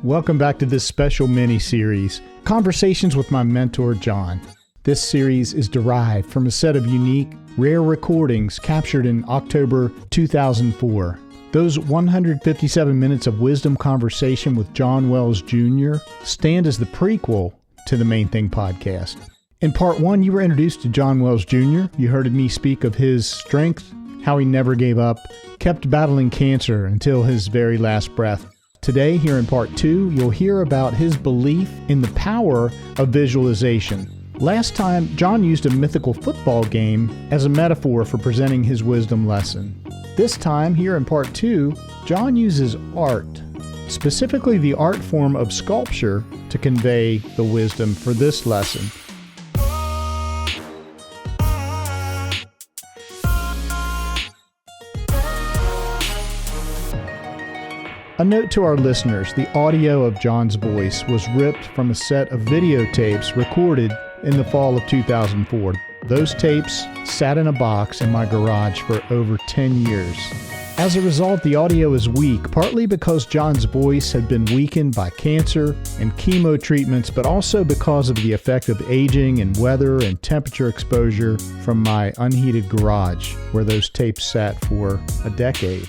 Welcome back to this special mini-series, Conversations with my mentor, John. This series is derived from a set of unique, rare recordings captured in October 2004. Those 157 minutes of wisdom conversation with John Wells Jr. stand as the prequel to the Main Thing podcast. In part one, you were introduced to John Wells Jr. You heard me speak of his strength, how he never gave up, kept battling cancer until his very last breath. Today, here in part two, you'll hear about his belief in the power of visualization. Last time, John used a mythical football game as a metaphor for presenting his wisdom lesson. This time, here in part two, John uses art, specifically the art form of sculpture, to convey the wisdom for this lesson. A note to our listeners, the audio of John's voice was ripped from a set of videotapes recorded in the fall of 2004. Those tapes sat in a box in my garage for over 10 years. As a result, the audio is weak, partly because John's voice had been weakened by cancer and chemo treatments, but also because of the effect of aging and weather and temperature exposure from my unheated garage, where those tapes sat for a decade.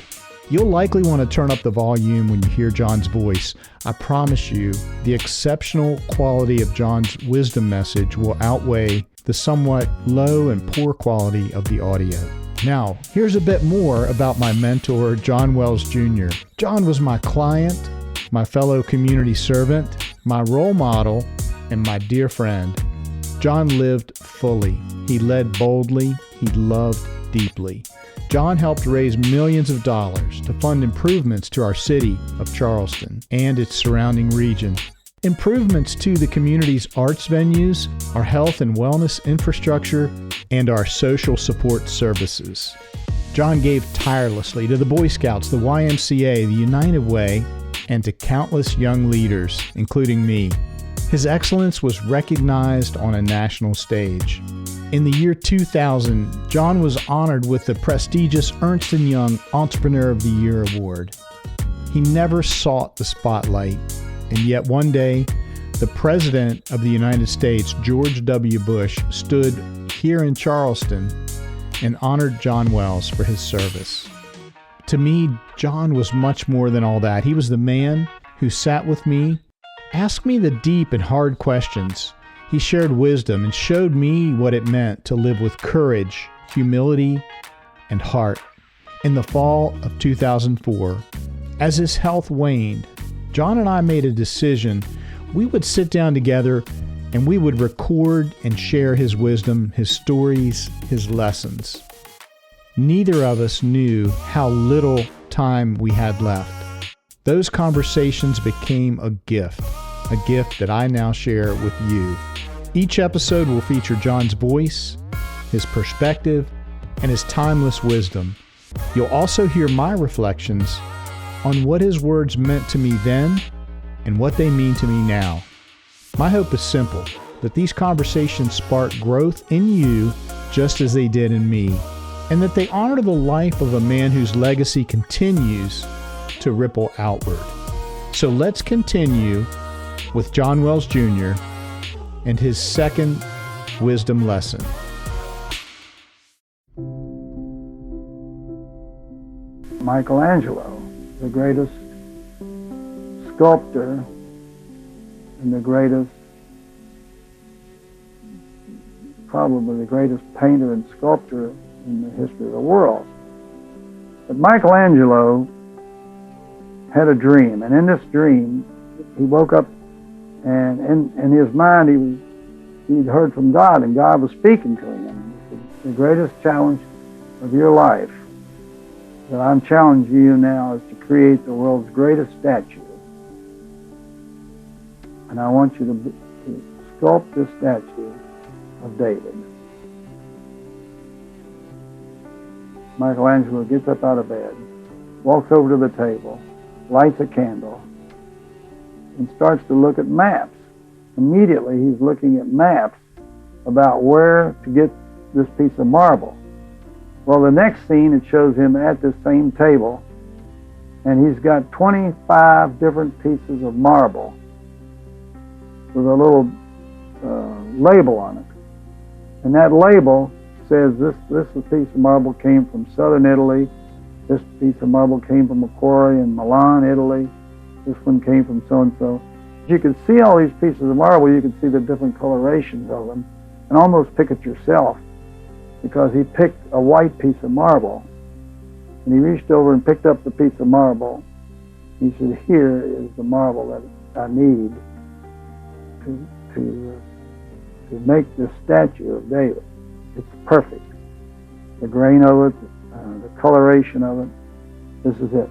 You'll likely want to turn up the volume when you hear John's voice. I promise you, the exceptional quality of John's wisdom message will outweigh the somewhat low and poor quality of the audio. Now, here's a bit more about my mentor, John Wells Jr. John was my client, my fellow community servant, my role model, and my dear friend. John lived fully. He led boldly. He loved deeply. John helped raise millions of dollars to fund improvements to our city of Charleston and its surrounding region. Improvements to the community's arts venues, our health and wellness infrastructure, and our social support services. John gave tirelessly to the Boy Scouts, the YMCA, the United Way, and to countless young leaders, including me. His excellence was recognized on a national stage. In the year 2000, John was honored with the prestigious Ernst & Young Entrepreneur of the Year award. He never sought the spotlight, and yet one day, the President of the United States, George W. Bush, stood here in Charleston and honored John Wells for his service. To me, John was much more than all that. He was the man who sat with me, asked me the deep and hard questions. He shared wisdom and showed me what it meant to live with courage, humility, and heart. In the fall of 2004, as his health waned, John and I made a decision. We would sit down together and we would record and share his wisdom, his stories, his lessons. Neither of us knew how little time we had left. Those conversations became a gift that I now share with you. Each episode will feature John's voice, his perspective, and his timeless wisdom. You'll also hear my reflections on what his words meant to me then and what they mean to me now. My hope is simple, that these conversations spark growth in you just as they did in me, and that they honor the life of a man whose legacy continues to ripple outward. So let's continue with John Wells Jr. and his second wisdom lesson. Michelangelo, the greatest sculptor and probably the greatest painter and sculptor in the history of the world. But Michelangelo had a dream, and in this dream, he woke up, and in his mind, he'd heard from God, and God was speaking to him. The greatest challenge of your life that I'm challenging you now is to create the world's greatest statue. And I want you to sculpt this statue of David. Michelangelo gets up out of bed, walks over to the table, lights a candle, and starts to look at maps. Immediately, he's looking at maps about where to get this piece of marble. Well, the next scene, it shows him at this same table, And he's got 25 different pieces of marble with a little label on it. And that label says this piece of marble came from southern Italy, this piece of marble came from a quarry in Milan, Italy, this one came from so-and-so. You can see all these pieces of marble, you can see the different colorations of them, and almost pick it yourself, because he picked a white piece of marble, and he reached over and picked up the piece of marble. He said, here is the marble that I need to make this statue of David. It's perfect. The grain of it, the coloration of it, this is it.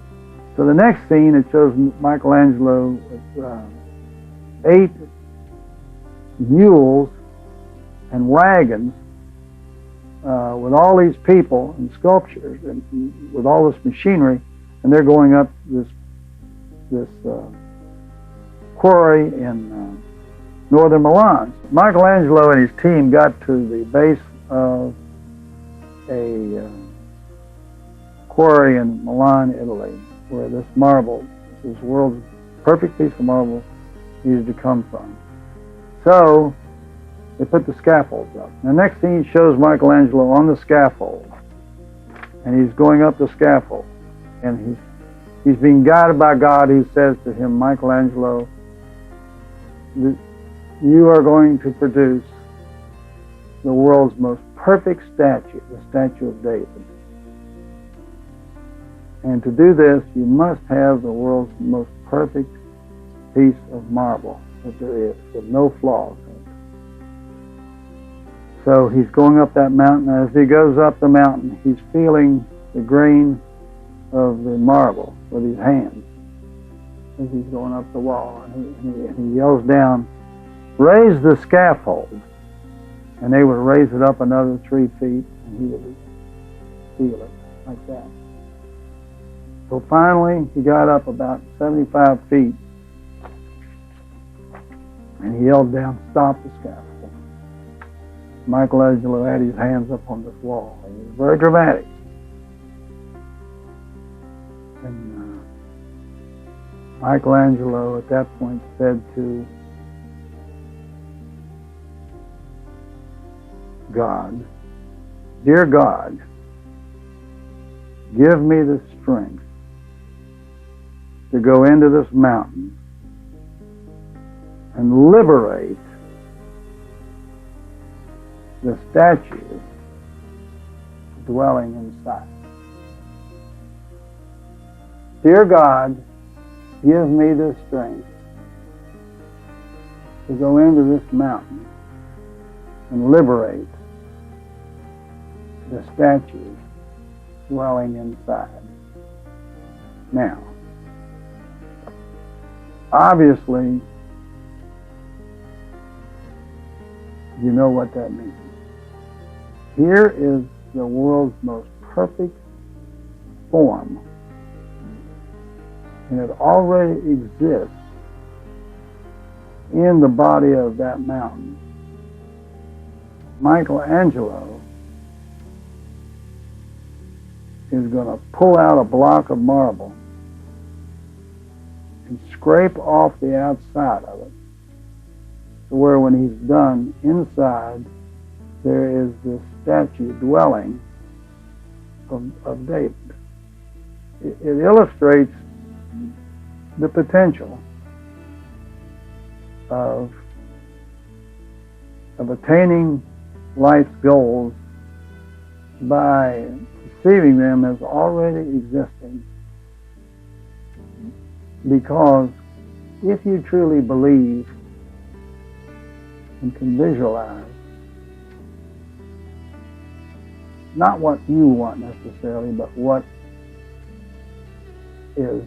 So the next scene, it shows Michelangelo with 8 mules and wagons with all these people and sculptures and with all this machinery, and they're going up this quarry in northern Milan. Michelangelo and his team got to the base of a quarry in Milan, Italy, where this marble, this world's perfect piece of marble, needed to come from. So they put the scaffolds up. The next scene shows Michelangelo on the scaffold, and he's going up the scaffold, and he's being guided by God, who says to him, Michelangelo, you are going to produce the world's most perfect statue, the statue of David. And to do this, you must have the world's most perfect piece of marble that there is, with no flaws in it. So he's going up that mountain. As he goes up the mountain, he's feeling the grain of the marble with his hands as he's going up the wall. And he yells down, raise the scaffold. And they would raise it up another 3 feet, and he would feel it like that. So finally, he got up about 75 feet, and he yelled down, stop the scaffold. Michelangelo had his hands up on this wall. It was very dramatic. And Michelangelo at that point said to God, dear God, give me the strength to go into this mountain and liberate the statue dwelling inside. Dear God, give me the strength to go into this mountain and liberate the statue dwelling inside. Now, obviously, you know what that means. Here is the world's most perfect form, and it already exists in the body of that mountain. Michelangelo is going to pull out a block of marble and scrape off the outside of it, to where when he's done, inside there is this statue dwelling of David. It illustrates the potential of attaining life's goals by perceiving them as already existing. Because if you truly believe and can visualize not what you want necessarily, but what is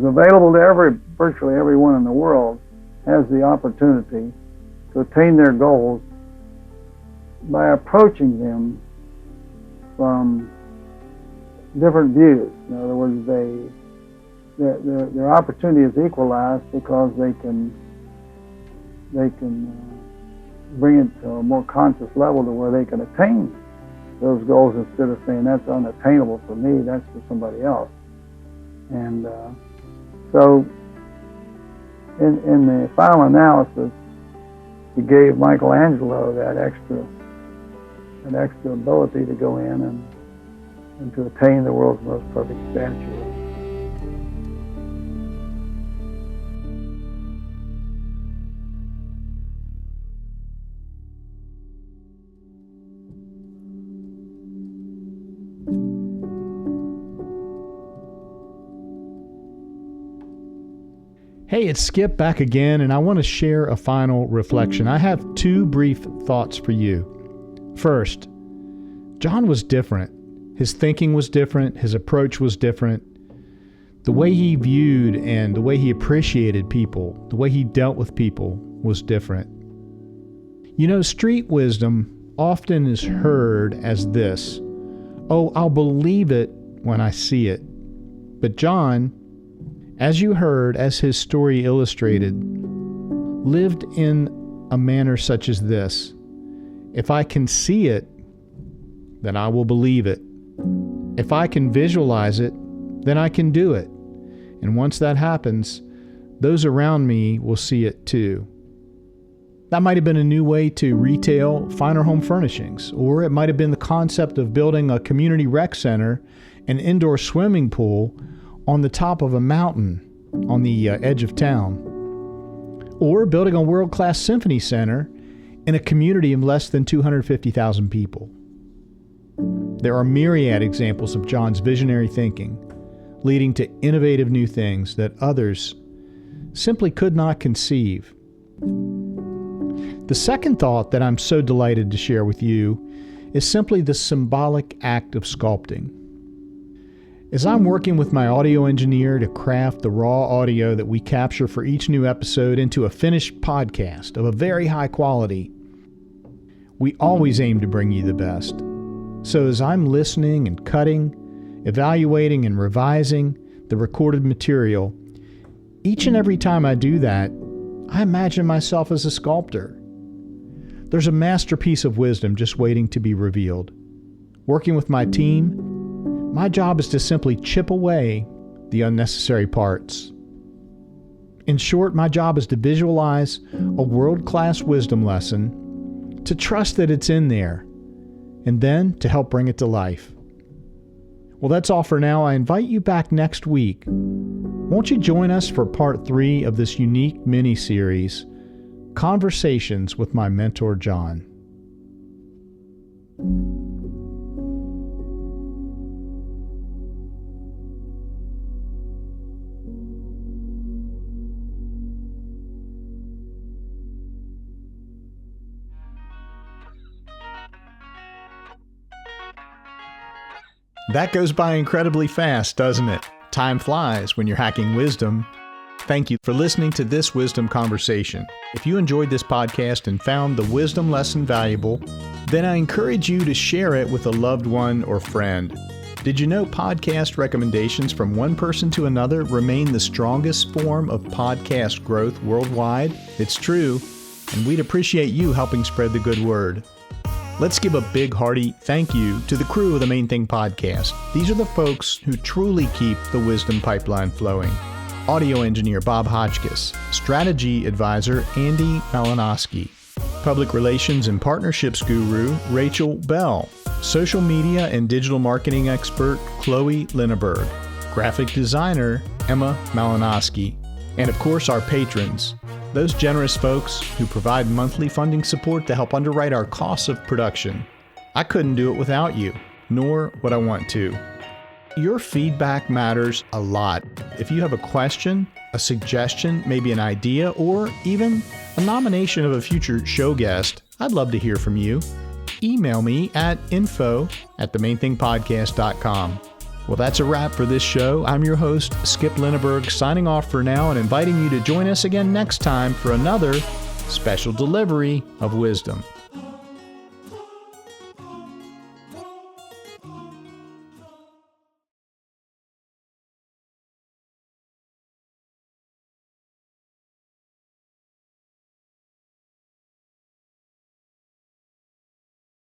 available to virtually everyone in the world, has the opportunity to attain their goals by approaching them from different views. In other words, their opportunity is equalized because they can bring it to a more conscious level to where they can attain those goals instead of saying that's unattainable for me, that's for somebody else. And so in the final analysis, he gave Michelangelo that extra ability to go in and to attain the world's most perfect statue. Hey, it's Skip back again, and I want to share a final reflection. I have two brief thoughts for you. First, John was different. His thinking was different. His approach was different. The way he viewed and the way he appreciated people, the way he dealt with people was different. You know, street wisdom often is heard as this: oh, I'll believe it when I see it. But John, as you heard, as his story illustrated, lived in a manner such as this: if I can see it, then I will believe it. If I can visualize it, then I can do it. And once that happens, those around me will see it too. That might have been a new way to retail finer home furnishings, or it might have been the concept of building a community rec center, an indoor swimming pool on the top of a mountain on the edge of town, or building a world-class symphony center in a community of less than 250,000 people. There are myriad examples of John's visionary thinking, leading to innovative new things that others simply could not conceive. The second thought that I'm so delighted to share with you is simply the symbolic act of sculpting. As I'm working with my audio engineer to craft the raw audio that we capture for each new episode into a finished podcast of a very high quality, we always aim to bring you the best. So as I'm listening and cutting, evaluating and revising the recorded material, each and every time I do that, I imagine myself as a sculptor. There's a masterpiece of wisdom just waiting to be revealed. Working with my team, my job is to simply chip away the unnecessary parts. In short, my job is to visualize a world-class wisdom lesson, to trust that it's in there, and then to help bring it to life. Well, that's all for now. I invite you back next week. Won't you join us for part 3 of this unique mini-series, Conversations with My Mentor, John. That goes by incredibly fast, doesn't it? Time flies when you're hacking wisdom. Thank you for listening to this wisdom conversation. If you enjoyed this podcast and found the wisdom lesson valuable, then I encourage you to share it with a loved one or friend. Did you know podcast recommendations from one person to another remain the strongest form of podcast growth worldwide? It's true, and we'd appreciate you helping spread the good word. Let's give a big hearty thank you to the crew of the Main Thing Podcast. These are the folks who truly keep the wisdom pipeline flowing. Audio engineer Bob Hotchkiss, strategy advisor Andy Malinowski, public relations and partnerships guru Rachel Bell, social media and digital marketing expert Chloe Linneberg, graphic designer Emma Malinowski, and of course our patrons, those generous folks who provide monthly funding support to help underwrite our costs of production. I couldn't do it without you, nor would I want to. Your feedback matters a lot. If you have a question, a suggestion, maybe an idea, or even a nomination of a future show guest, I'd love to hear from you. Email me at info@themainthingpodcast.com. Well, that's a wrap for this show. I'm your host, Skip Linneberg, signing off for now and inviting you to join us again next time for another special delivery of wisdom.